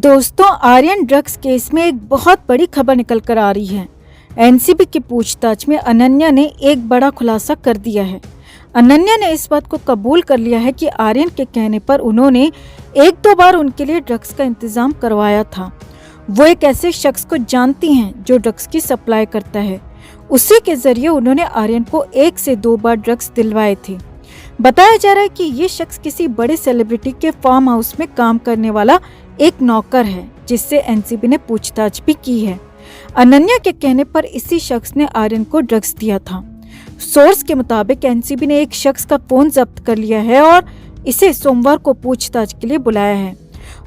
दोस्तों, Aryan drugs case में एक बहुत बड़ी खबर निकल कर आ रही है। एनसीबी की पूछताछ में अनन्या ने एक बड़ा खुलासा कर दिया है। अनन्या ने इस बात को कबूल कर लिया है कि आर्यन के कहने पर उन्होंने एक दो बार उनके लिए ड्रग्स का इंतजाम करवाया था। वो एक ऐसे शख्स को जानती हैं जो ड्रग्स की सप्लाई करता है। उसी के जरिए उन्होंने आर्यन को 1 से 2 बार ड्रग्स दिलवाए थे। बताया जा रहा है कि ये शख्स किसी बड़े सेलिब्रिटी के फार्म हाउस में काम करने वाला एक नौकर है, जिससे एनसीबी ने पूछताछ भी की है। अनन्या के कहने पर इसी शख्स ने आर्यन को ड्रग्स दिया था। सोर्स के मुताबिक एनसीबी ने एक शख्स का फोन जब्त कर लिया है और इसे सोमवार को पूछताछ के लिए बुलाया है।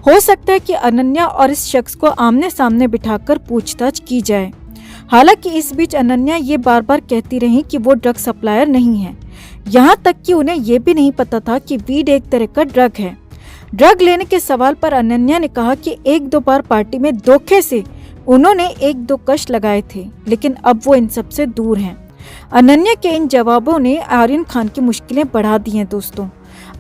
हो सकता है कि अनन्या और इस शख्स को आमने सामने बिठाकर पूछताछ की जाए। हालांकि इस बीच अनन्या ये बार बार कहती रही कि वो ड्रग सप्लायर नहीं है। यहाँ तक कि उन्हें ये भी नहीं पता था कि वीड एक तरह का ड्रग है। ड्रग लेने के सवाल पर अनन्या ने कहा कि 1-2 बार पार्टी में धोखे से उन्होंने 1-2 कश लगाए थे, लेकिन अब वो इन सब से दूर हैं। अनन्या के इन जवाबों ने आर्यन खान की मुश्किलें बढ़ा दी हैं। दोस्तों,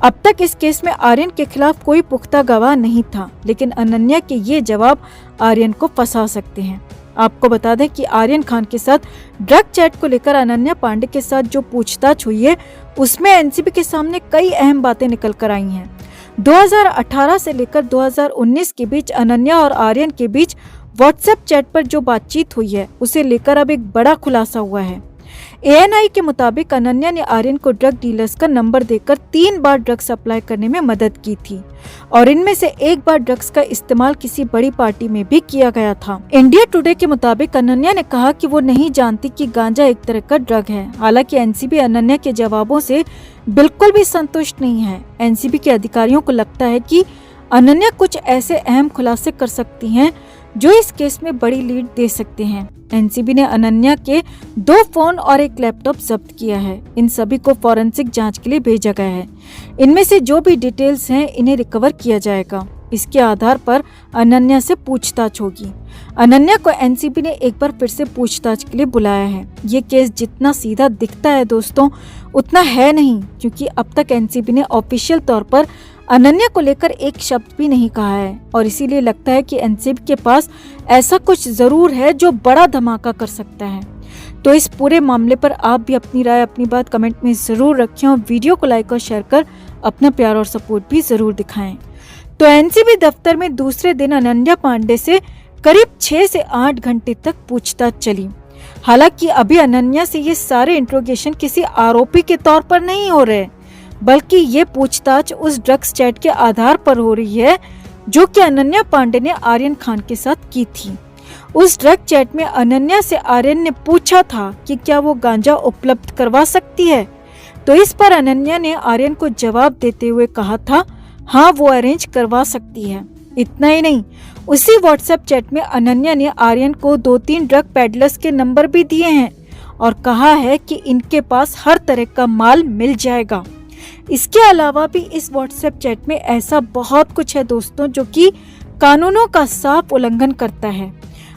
अब तक इस केस में आर्यन के खिलाफ कोई पुख्ता गवाह नहीं था, लेकिन अनन्या के ये जवाब आर्यन को फंसा सकते हैं। आपको बता दें कि आर्यन खान के साथ ड्रग चैट को लेकर अनन्या पांडे के साथ जो पूछताछ हुई है, उसमें एनसीबी के सामने कई अहम बातें निकल कर आई हैं। 2018 से लेकर 2019 के बीच अनन्या और आर्यन के बीच व्हाट्सएप चैट पर जो बातचीत हुई है, उसे लेकर अब एक बड़ा खुलासा हुआ है। एएनआई के मुताबिक अनन्या ने आर्यन को ड्रग डीलर्स का नंबर देकर 3 बार ड्रग सप्लाई करने में मदद की थी और इनमें से 1 बार ड्रग्स का इस्तेमाल किसी बड़ी पार्टी में भी किया गया था। इंडिया टुडे के मुताबिक अनन्या ने कहा कि वो नहीं जानती कि गांजा एक तरह का ड्रग है। हालांकि एनसीबी अनन्या के जवाबों से बिल्कुल भी संतुष्ट नहीं है। एनसीबी के अधिकारियों को लगता है कि अनन्या कुछ ऐसे अहम खुलासे कर सकती हैं जो इस केस में बड़ी लीड दे सकते हैं। एनसीबी ने अनन्या के 2 फोन और 1 लैपटॉप जब्त किया है। इन सभी को फॉरेंसिक जांच के लिए भेजा गया है। इनमें से जो भी डिटेल्स हैं, इन्हें रिकवर किया जाएगा। इसके आधार पर अनन्या से पूछताछ होगी। अनन्या को एनसीबी ने एक बार फिर से पूछताछ के लिए बुलाया है। ये केस जितना सीधा दिखता है दोस्तों, उतना है नहीं, क्योंकि अब तक एनसीबी ने ऑफिशियल तौर पर अनन्या को लेकर एक शब्द भी नहीं कहा है और इसीलिए लगता है कि एनसीबी के पास ऐसा कुछ जरूर है जो बड़ा धमाका कर सकता है। तो इस पूरे मामले पर आप भी अपनी राय, अपनी बात कमेंट में जरूर रखें और वीडियो को लाइक और शेयर कर अपना प्यार और सपोर्ट भी जरूर दिखाएं। तो एनसीबी दफ्तर में दूसरे दिन अनन्या पांडे से करीब 6 से 8 घंटे तक पूछताछ चली। हालांकि अभी अनन्या से ये सारे इंट्रोगेशन किसी आरोपी के तौर पर नहीं हो रहे, बल्कि ये पूछताछ उस ड्रग्स चैट के आधार पर हो रही है जो कि अनन्या पांडे ने आर्यन खान के साथ की थी। उस ड्रग चैट में अनन्या से आर्यन ने पूछा था कि क्या वो गांजा उपलब्ध करवा सकती है, तो इस पर अनन्या ने आर्यन को जवाब देते हुए कहा था, हाँ वो अरेंज करवा सकती है। इतना ही नहीं, उसी व्हाट्सएप चैट में अनन्या ने आर्यन को 2-3 ड्रग पेडलर्स के नंबर भी दिए हैं और कहा है कि इनके पास हर तरह का माल मिल जाएगा। इसके अलावा भी इस व्हाट्सएप चैट में ऐसा बहुत कुछ है दोस्तों, जो कि कानूनों का साफ उल्लंघन करता है।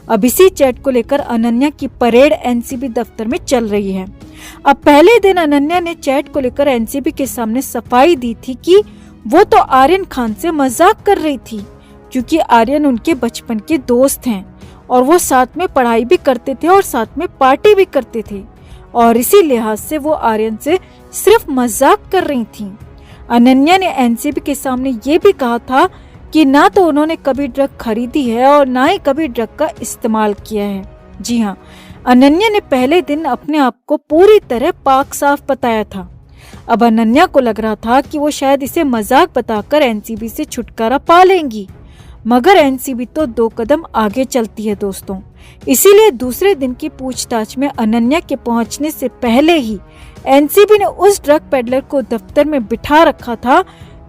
अब इसी चैट को लेकर अनन्या की परेड एनसीबी दफ्तर में चल रही है। अब पहले दिन अनन्या ने चैट को लेकर एनसीबी के सामने सफाई दी थी कि वो तो आर्यन खान से मजाक कर रही थी, क्योंकि आर्यन उनके बचपन के दोस्त हैं और वो साथ में पढ़ाई भी करते थे और साथ में पार्टी भी करते थे और इसी लिहाज से वो आर्यन से सिर्फ मजाक कर रही थी। अनन्या ने एनसीबी के सामने ये भी कहा था कि ना तो उन्होंने कभी ड्रग खरीदी है और ना ही कभी ड्रग का इस्तेमाल किया है। जी हाँ, अनन्या ने पहले दिन अपने आप को पूरी तरह पाक साफ बताया था। अब अनन्या को लग रहा था कि वो शायद इसे मजाक बताकर एनसीबी से छुटकारा पा लेंगी, मगर एनसीबी तो 2 कदम आगे चलती है दोस्तों। इसीलिए दूसरे दिन की पूछताछ में अनन्या के पहुंचने से पहले ही एनसीबी ने उस ड्रग पेडलर को दफ्तर में बिठा रखा था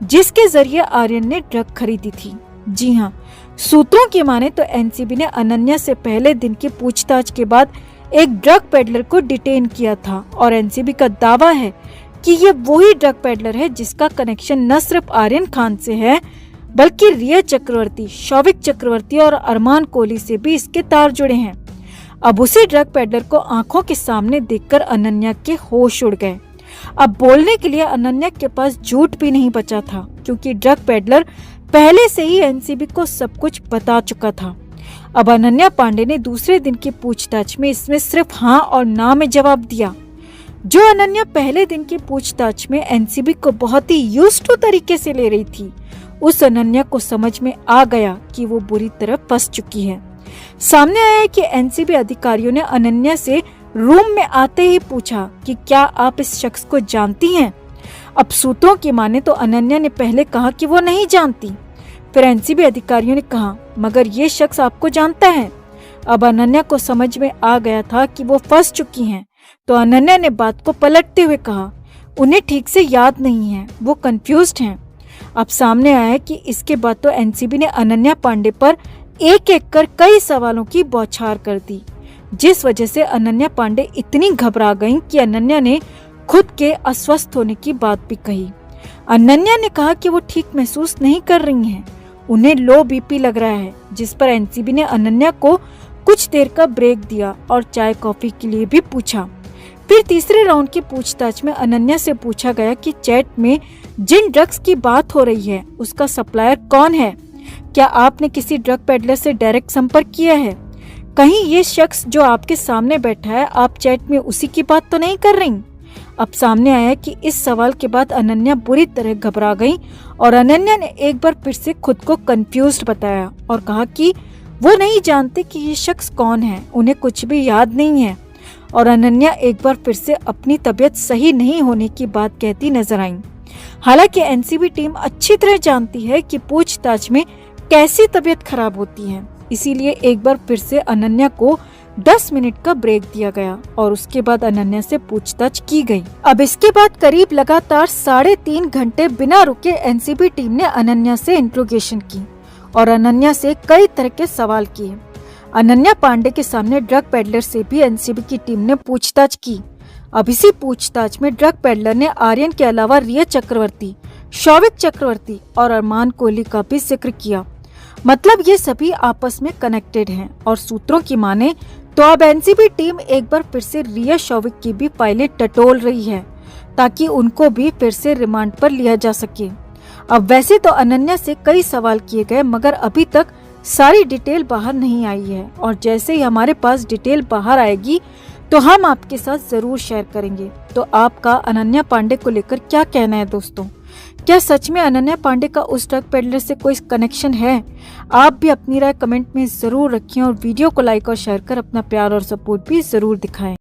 जिसके जरिए आर्यन ने ड्रग खरीदी थी। जी हाँ, सूत्रों की माने तो एनसीबी ने अनन्या से पहले दिन की पूछताछ के बाद एक ड्रग पेडलर को डिटेन किया था और एनसीबी का दावा है कि ये वही ड्रग पेडलर है जिसका कनेक्शन न सिर्फ आर्यन खान से है, बल्कि रिया चक्रवर्ती, शौविक चक्रवर्ती और अरमान कोहली से भी इसके तार जुड़े हैं। अब उसी ड्रग पेडलर को आंखों के सामने देखकर अनन्या के होश उड़ गए। अब बोलने के लिए अनन्या के पास झूठ भी नहीं बचा था, क्योंकि ड्रग पेडलर पहले से ही एनसीबी को सब कुछ बता चुका था। अब अनन्या पांडे ने दूसरे दिन की पूछताछ में इसमें सिर्फ हाँ और ना में जवाब दिया। जो अनन्या पहले दिन की पूछताछ में एनसीबी को बहुत ही यूज्ड टू तरीके से ले रही थी, उस अनन्या को समझ में आ गया कि वो बुरी तरह फंस चुकी है। सामने आया है कि एनसीबी अधिकारियों ने अनन्या से रूम में आते ही पूछा कि क्या आप इस शख्स को जानती हैं। अब सूत्रों की माने तो अनन्या ने पहले कहा कि वो नहीं जानती। फिर एनसीबी अधिकारियों ने कहा मगर ये शख्स आपको जानता है। अब अनन्या को समझ में आ गया था कि वो फंस चुकी हैं, तो अनन्या ने बात को पलटते हुए कहा उन्हें ठीक से याद नहीं है, वो कंफ्यूज्ड हैं। अब सामने आया है कि इसके बाद तो एनसीबी ने अनन्या पांडे पर एक एक कर कई सवालों की बौछार कर दी, जिस वजह से अनन्या पांडे इतनी घबरा गईं कि अनन्या ने खुद के अस्वस्थ होने की बात भी कही। अनन्या ने कहा कि वो ठीक महसूस नहीं कर रही हैं, उन्हें लो बीपी लग रहा है, जिस पर एनसीबी ने अनन्या को कुछ देर का ब्रेक दिया और चाय कॉफी के लिए भी पूछा। फिर तीसरे राउंड की पूछताछ में अनन्या से पूछा गया कि चैट में जिन ड्रग्स की बात हो रही है उसका सप्लायर कौन है, क्या आपने किसी ड्रग पेडलर से डायरेक्ट संपर्क किया है, कहीं ये शख्स जो आपके सामने बैठा है आप चैट में उसी की बात तो नहीं कर रही। अब सामने आया कि इस सवाल के बाद अनन्या बुरी तरह घबरा गई और अनन्या ने एक बार फिर से खुद को कंफ्यूज्ड बताया और कहा कि वो नहीं जानते कि ये शख्स कौन है, उन्हें कुछ भी याद नहीं है। और अनन्या एक बार फिर से अपनी तबीयत सही नहीं होने की बात कहती नजर आई। हालांकि एनसीबी टीम अच्छी तरह जानती है कि पूछताछ में कैसी तबीयत खराब होती है, इसीलिए एक बार फिर से अनन्या को 10 मिनट का ब्रेक दिया गया और उसके बाद अनन्या से पूछताछ की गई। अब इसके बाद करीब लगातार 3.5 घंटे बिना रुके एनसीबी टीम ने अनन्या से इंट्रोगेशन की और अनन्या से कई तरह के सवाल किए। अनन्या पांडे के सामने ड्रग पेडलर से भी एनसीबी की टीम ने पूछताछ की। अब इसी पूछताछ में ड्रग पेडलर ने आर्यन के अलावा रिया चक्रवर्ती, शौविक चक्रवर्ती और अरमान कोहली का भी जिक्र किया। मतलब ये सभी आपस में कनेक्टेड हैं और सूत्रों की माने तो अब एनसीबी टीम एक बार फिर से रिया शौविक की भी फाइलें टटोल रही है ताकि उनको भी फिर से रिमांड पर लिया जा सके। अब वैसे तो अनन्या से कई सवाल किए गए मगर अभी तक सारी डिटेल बाहर नहीं आई है और जैसे ही हमारे पास डिटेल बाहर आएगी तो हम आपके साथ जरूर शेयर करेंगे। तो आपका अनन्या पांडे को लेकर क्या कहना है दोस्तों? क्या सच में अनन्या पांडे का उस ड्रग पेडलर से कोई कनेक्शन है? आप भी अपनी राय कमेंट में जरूर रखें और वीडियो को लाइक और शेयर कर अपना प्यार और सपोर्ट भी जरूर दिखाएं।